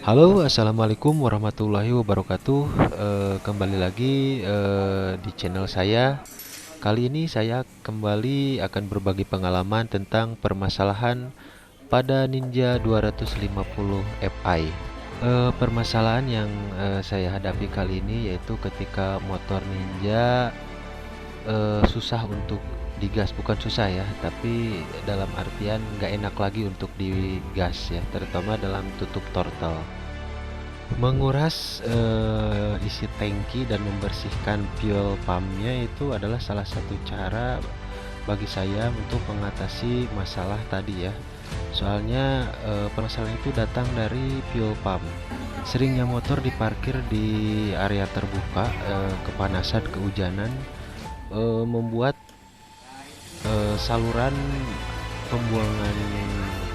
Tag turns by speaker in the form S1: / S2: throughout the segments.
S1: Halo, assalamualaikum warahmatullahi wabarakatuh. Kembali lagi di channel saya. Kali ini saya kembali akan berbagi pengalaman tentang permasalahan pada Ninja 250 Fi. Permasalahan yang saya hadapi kali ini yaitu ketika motor Ninja susah untuk digas, bukan susah ya, tapi dalam artian nggak enak lagi untuk digas ya, terutama dalam tutup throttle. Menguras isi tangki dan membersihkan fuel pumpnya itu adalah salah satu cara bagi saya untuk mengatasi masalah tadi ya. Soalnya permasalahan itu datang dari fuel pump. Seringnya motor diparkir di area terbuka, kepanasan, kehujanan, membuat saluran pembuangan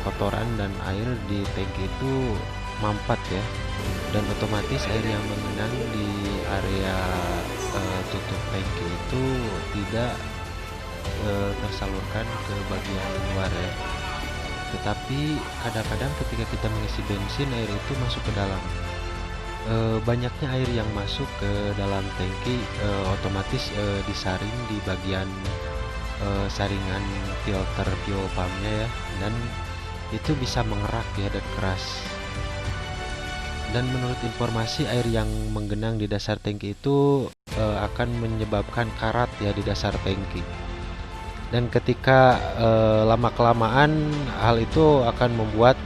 S1: kotoran dan air di tangki itu mampat ya, dan otomatis air yang mengenang di area tutup tangki itu tidak tersalurkan ke bagian luar ya. Tetapi kadang-kadang ketika kita mengisi bensin, air itu masuk ke dalam. Banyaknya air yang masuk ke dalam tangki otomatis disaring di bagian saringan filter fuel pumpnya ya, dan itu bisa mengerak ya dan keras. Dan menurut informasi, air yang menggenang di dasar tangki itu akan menyebabkan karat ya di dasar tangki. Dan ketika lama-kelamaan hal itu akan membuat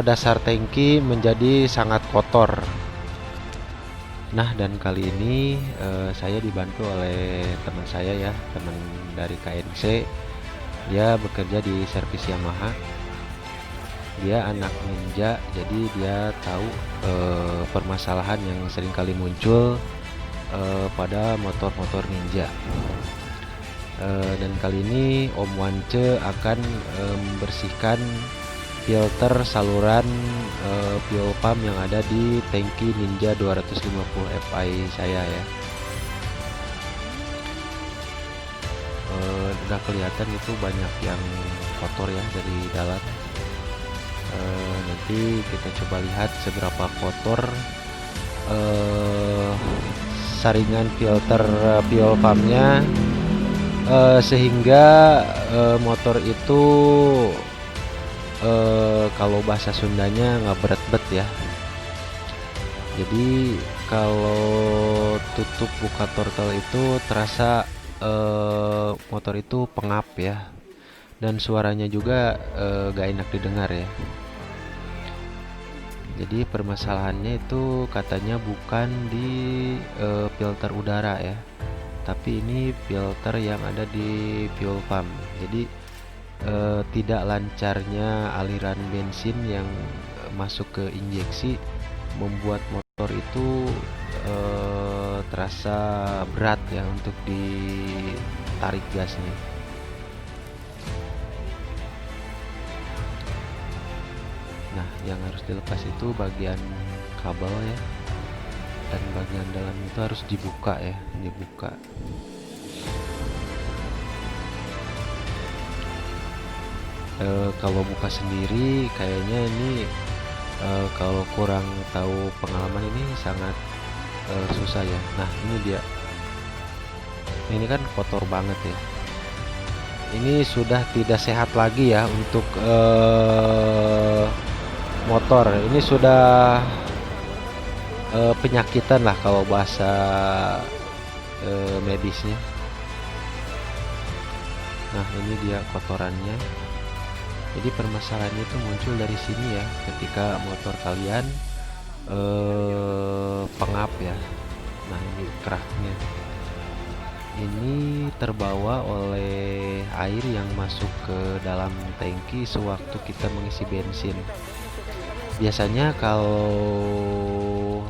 S1: dasar tangki menjadi sangat kotor. Nah, dan kali ini saya dibantu oleh teman saya ya, teman dari KNC. Dia bekerja di servis Yamaha. Dia anak Ninja, jadi dia tahu permasalahan yang sering kali muncul pada motor-motor Ninja. Dan kali ini Om Wance akan membersihkan filter saluran fuel pump yang ada di tangki Ninja 250 Fi saya ya. Udah kelihatan itu banyak yang kotor ya dari dalam. Nanti kita coba lihat seberapa kotor saringan filter fuel pumpnya, sehingga motor itu kalau bahasa Sundanya nggak berat-bet ya. Jadi kalau tutup buka throttle itu terasa motor itu pengap ya, dan suaranya juga gak enak didengar ya. Jadi permasalahannya itu katanya bukan di filter udara ya, tapi ini filter yang ada di fuel pump. Jadi tidak lancarnya aliran bensin yang masuk ke injeksi membuat motor itu terasa berat ya untuk ditarik gasnya. Nah, yang harus dilepas itu bagian kabel ya, dan bagian dalam itu harus dibuka ya, dibuka. Kalau buka sendiri kayaknya ini kalau kurang tahu pengalaman ini sangat susah ya. Nah, ini dia. Ini kan kotor banget ya. Ini sudah tidak sehat lagi ya untuk motor. Ini sudah penyakitan lah kalau bahasa medisnya. Nah, ini dia kotorannya. Jadi permasalahannya itu muncul dari sini ya, ketika motor kalian pengap ya. Nah, ini keraknya. Ini terbawa oleh air yang masuk ke dalam tangki sewaktu kita mengisi bensin. Biasanya kalau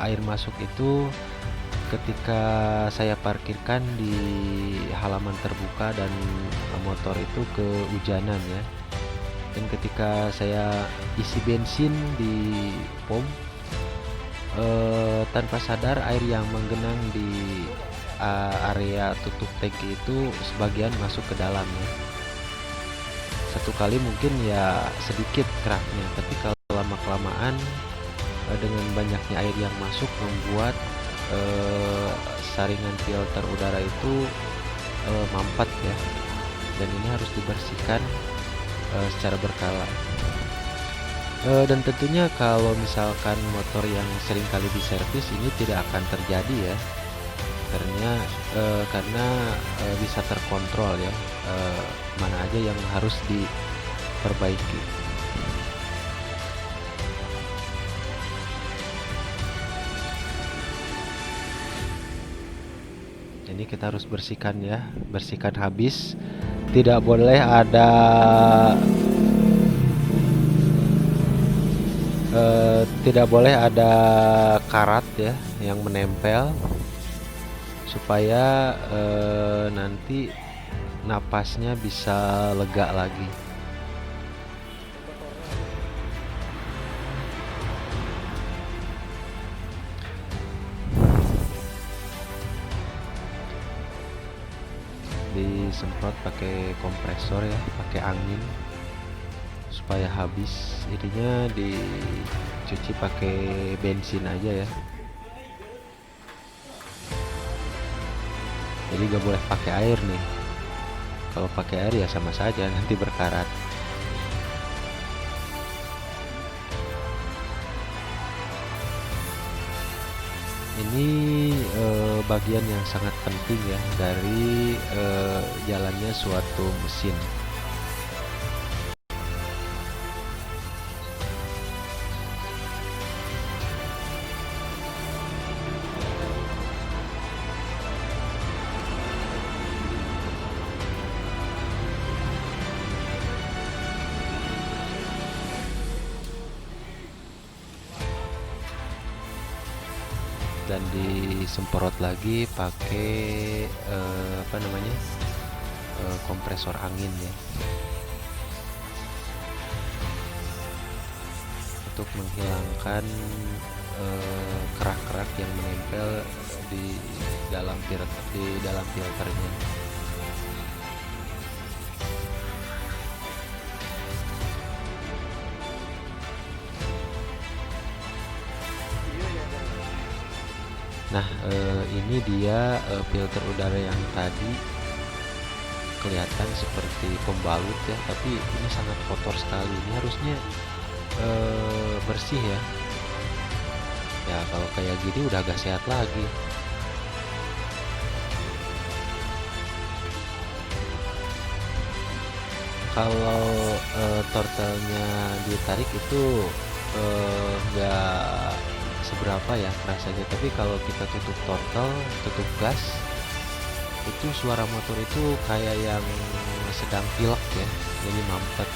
S1: air masuk itu ketika saya parkirkan di halaman terbuka dan motor itu kehujanan ya. Dan ketika saya isi bensin di pom, tanpa sadar air yang menggenang di area tutup tangki itu sebagian masuk ke dalam ya. Satu kali mungkin ya sedikit keraknya, tapi kalau lama-kelamaan dengan banyaknya air yang masuk membuat saringan filter udara itu mampet ya, dan ini harus dibersihkan secara berkala. Dan tentunya kalau misalkan motor yang sering kali diservis ini tidak akan terjadi ya, karena bisa terkontrol ya, mana aja yang harus diperbaiki. Ini kita harus bersihkan ya, bersihkan habis. Tidak boleh ada karat ya yang menempel, supaya nanti napasnya bisa lega lagi. Disemprot pakai kompresor ya, pakai angin supaya habis. Ininya dicuci pakai bensin aja ya, jadi gak boleh pakai air nih. Kalau pakai air ya sama saja, nanti berkarat. Ini bagian yang sangat penting ya dari jalannya suatu mesin. Dan disemprot lagi pakai kompresor angin ya, untuk menghilangkan kerak-kerak yang menempel di dalam filternya. Nah, ini dia filter udara yang tadi kelihatan seperti pembalut ya, tapi ini sangat kotor sekali. Ini harusnya bersih ya. Ya kalau kayak gini udah agak sehat lagi. Kalau tortelnya ditarik itu nggak seberapa ya rasanya, tapi kalau kita tutup tortel, tutup gas, itu suara motor itu kayak yang sedang pilek ya, jadi mampet.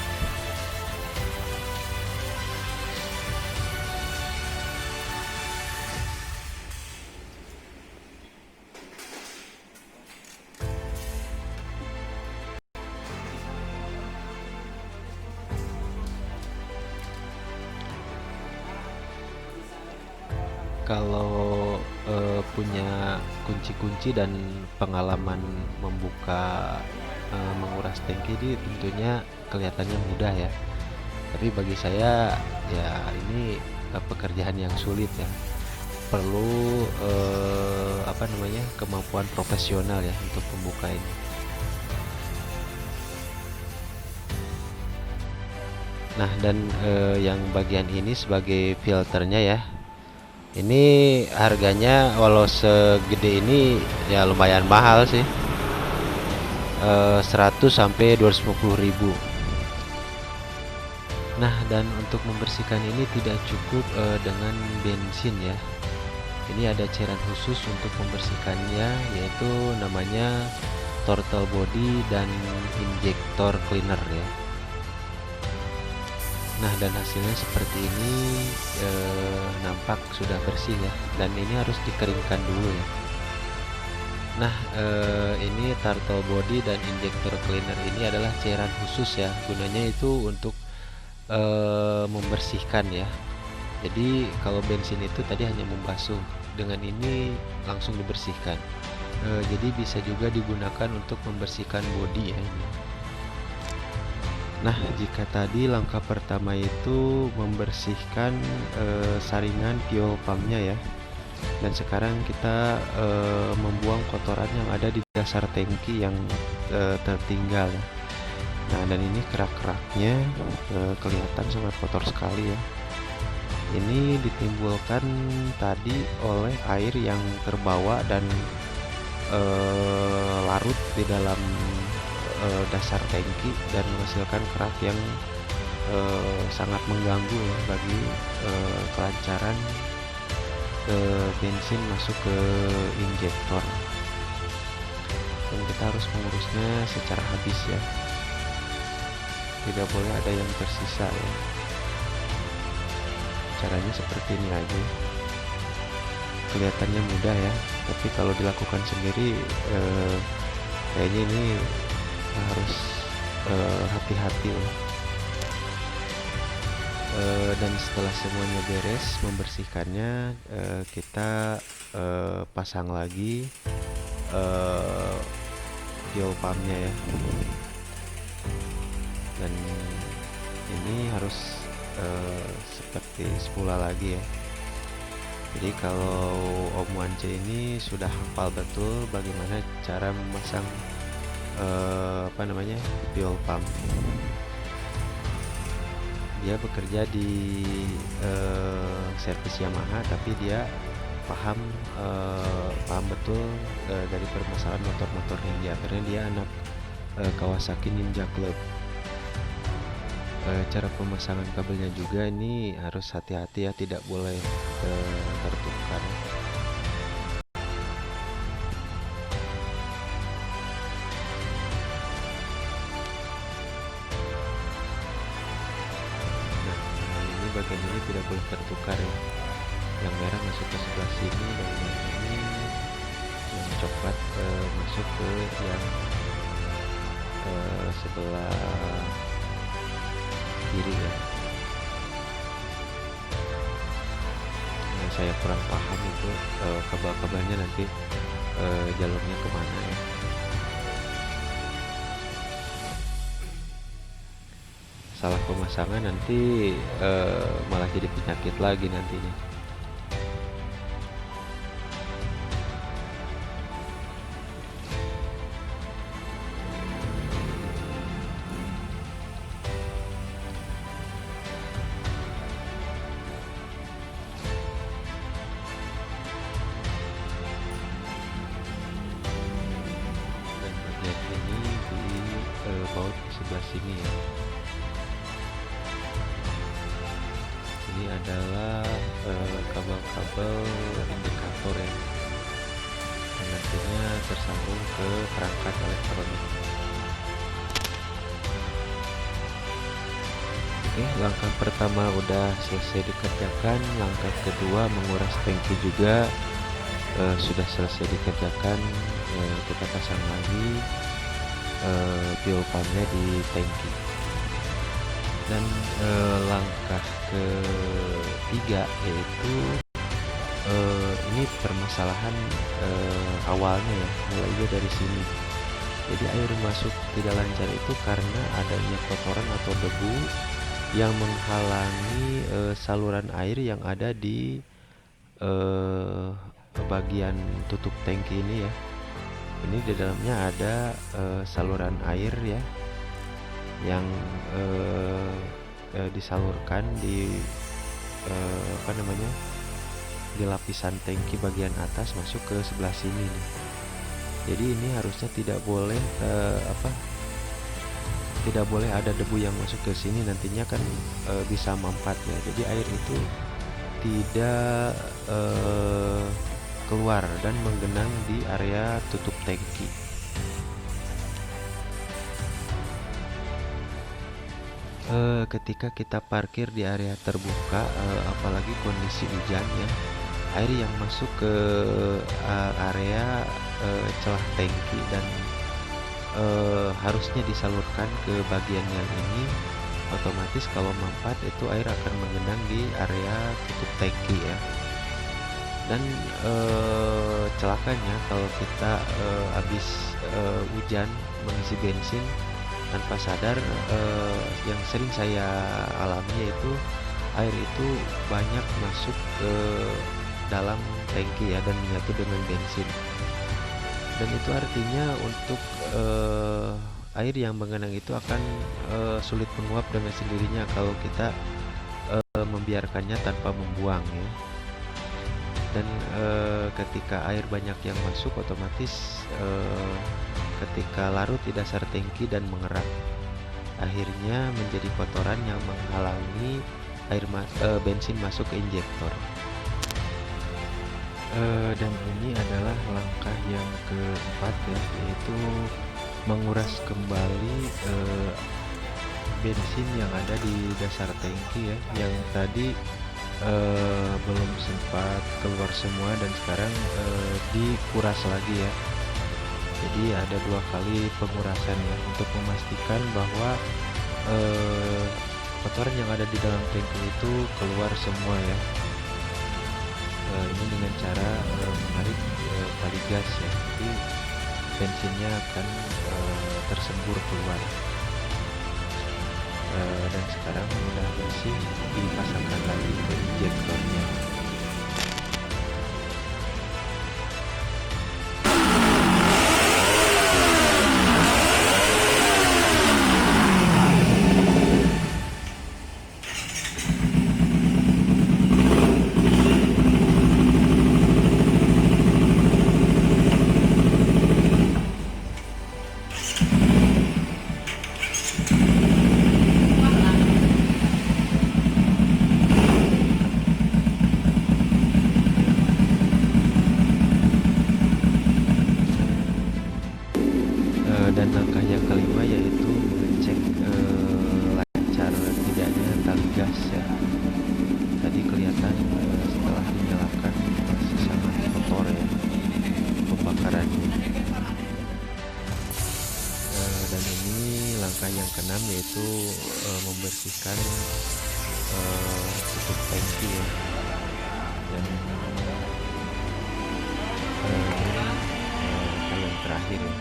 S1: Kalau punya kunci-kunci dan pengalaman menguras tangki, ini tentunya kelihatannya mudah ya, tapi bagi saya ya ini pekerjaan yang sulit ya, perlu kemampuan profesional ya untuk membuka ini. Nah, dan yang bagian ini sebagai filternya ya, ini harganya walau segede ini ya lumayan mahal sih, 100 sampai 250.000. Nah, dan untuk membersihkan ini tidak cukup dengan bensin ya. Ini ada cairan khusus untuk membersihkannya, yaitu namanya throttle body dan injector cleaner ya. Nah, dan hasilnya seperti ini, nampak sudah bersih ya, dan ini harus dikeringkan dulu ya. Nah, ini throttle body dan injector cleaner ini adalah cairan khusus ya, gunanya itu untuk membersihkan ya. Jadi kalau bensin itu tadi hanya membasuh, dengan ini langsung dibersihkan. Jadi bisa juga digunakan untuk membersihkan bodi ya ini. Nah, jika tadi langkah pertama itu membersihkan saringan fuel pumpnya ya, dan sekarang kita membuang kotoran yang ada di dasar tangki yang tertinggal. Nah, dan ini kerak-keraknya kelihatan sangat kotor sekali ya. Ini ditimbulkan tadi oleh air yang terbawa dan larut di dalam dasar tangki dan menghasilkan kerak yang sangat mengganggu ya bagi kelancaran bensin masuk ke injektor. Dan kita harus mengurusnya secara habis ya. Tidak boleh ada yang tersisa ya. Caranya seperti ini aja. Kelihatannya mudah ya, tapi kalau dilakukan sendiri kayaknya ini harus hati-hati ya. Dan setelah semuanya beres membersihkannya, kita pasang lagi fuel pumpnya ya. Dan ini harus seperti semula lagi ya. Jadi kalau Om Wance ini sudah hafal betul bagaimana cara memasang fuel pump. Dia bekerja di servis Yamaha, tapi dia paham betul dari permasalahan motor-motor Ninja, karena dia anak Kawasaki Ninja Club. Cara pemasangan kabelnya juga ini harus hati-hati ya, tidak boleh tertukar. Nah, ini bagian ini tidak boleh tertukar ya. Yang merah masuk ke sebelah sini dan yang coklat masuk ke yang sebelah kiri ya. Nah, saya kurang paham itu kabel-kabelnya nanti jalurnya kemana ya. Salah pemasangan nanti malah jadi penyakit lagi nantinya. Baut di sebelah sini ya. Ini adalah kabel-kabel indikator ya, yang nantinya tersambung ke perangkat elektronik. Oke, langkah pertama udah selesai dikerjakan. Langkah kedua menguras tangki juga sudah selesai dikerjakan. Kita pasang lagi fuel pumpnya di tangki. Dan langkah ketiga yaitu ini permasalahan awalnya ya, mulainya dari sini. Jadi air masuk tidak lancar itu karena adanya kotoran atau debu yang menghalangi saluran air yang ada di bagian tutup tangki ini ya. Ini di dalamnya ada saluran air ya, yang disalurkan di di lapisan tangki bagian atas masuk ke sebelah sini nih. Jadi ini harusnya tidak boleh tidak boleh ada debu yang masuk ke sini, nantinya kan bisa mampat ya. Jadi air itu tidak keluar dan menggenang di area tutup tangki. Ketika kita parkir di area terbuka, apalagi kondisi hujan ya, air yang masuk ke area celah tangki dan harusnya disalurkan ke bagian yang ini, otomatis kalau mampat itu air akan menggenang di area tutup tangki ya. Dan celakanya kalau kita habis hujan mengisi bensin, tanpa sadar yang sering saya alami yaitu air itu banyak masuk ke dalam tangki ya dan menyatu dengan bensin. Dan itu artinya untuk air yang mengenang itu akan sulit menguap dengan sendirinya kalau kita membiarkannya tanpa membuang ya. Dan ketika air banyak yang masuk, otomatis ketika larut di dasar tangki dan mengerak, akhirnya menjadi kotoran yang menghalangi bensin masuk ke injektor. Dan ini adalah langkah yang keempat ya, yaitu menguras kembali bensin yang ada di dasar tangki ya, yang tadi belum sempat keluar semua dan sekarang dikuras lagi ya. Jadi ada 2 kali pengurasan ya, untuk memastikan bahwa kotoran yang ada di dalam tangki itu keluar semua ya. Ini dengan cara menarik tali gas ya, jadi bensinnya akan tersembur keluar. Dan sekarang udah bersih, dipasangkan lagi ke injektornya. Dan langkah yang kelima yaitu mengecek lancar tidaknya tali gas ya. Tadi kelihatan setelah dinyalakan masih sangat kotor ya pembakarannya. Dan ini langkah yang keenam yaitu membersihkan tutup tangki ya. Dan ini langkah yang terakhir ya.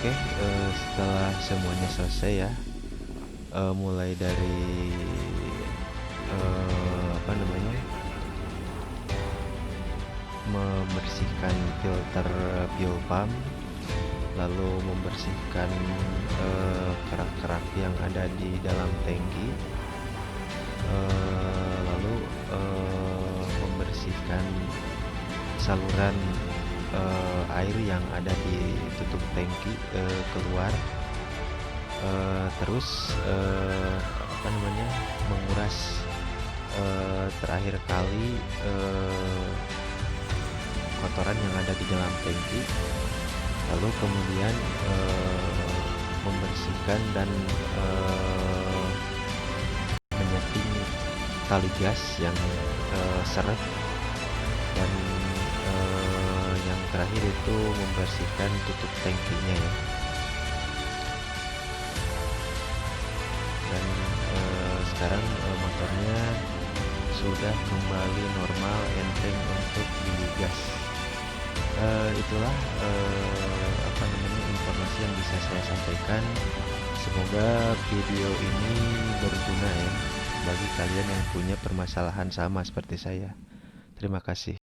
S1: Oke, setelah semuanya selesai ya, mulai dari membersihkan filter fuel pump, lalu membersihkan kerak-kerak yang ada di dalam tangki, lalu membersihkan saluran air yang ada di tutup tangki keluar, terus menguras terakhir kali kotoran yang ada di dalam tangki, lalu kemudian membersihkan dan menyeting tali gas yang seret, dan yang terakhir itu membersihkan tutup tangkinya ya. Dan sekarang motornya sudah kembali normal, enteng untuk digas. Itulah informasi yang bisa saya sampaikan. Semoga video ini berguna ya bagi kalian yang punya permasalahan sama seperti saya. Terima kasih.